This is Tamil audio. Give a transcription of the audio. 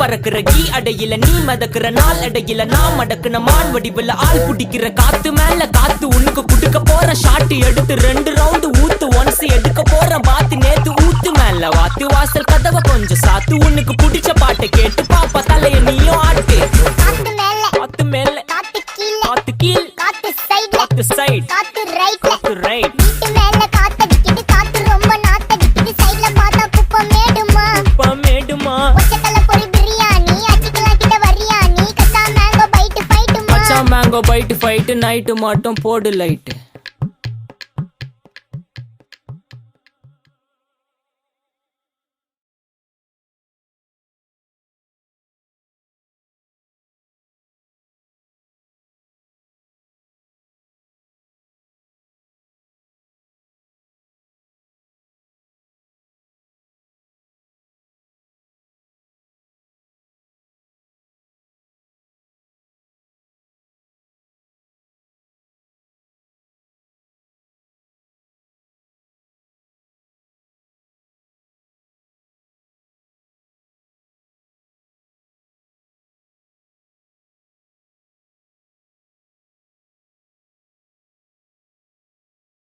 பறக்குற கீ அடையில நீ மதக்குற நாள் அடையில நான் மடக்குன மான் வடிவுல ஆள் புடிக்கிற காத்து மேல காத்து உனக்கு குடுக்க போற ஷாட்டு எடுத்து 2 ரவுண்டு ஊத்து ஒன்ஸ் எடுக்க போற பாத்து நேத்து ஊத்து மேல வாத்து வாசல் கதவை கொஞ்சம் சாத்து உனக்கு பிடிச்ச பாட்டை கேட்டு பாப்பா தலைய நீயும் ஆட்டு காத்து மேல காத்து கீழ் காத்து சைடு காத்து ரைட் வீட்டு மேல காத்தடிக்குது காத்து ரொம்ப நாத்தடிக்குது சைடுல பார்த்தா குப்பை மேடுமா ஒச்சக்கல்ல பொரி பிரியாணி அச்சிக்கலாம் கிட்ட வரியாணி கச்சா மேங்கோ பைட் ஃபைட்டுமா மேங்கோ பைட் ஃபைட் நைட்டு மட்டும் போடு லைட்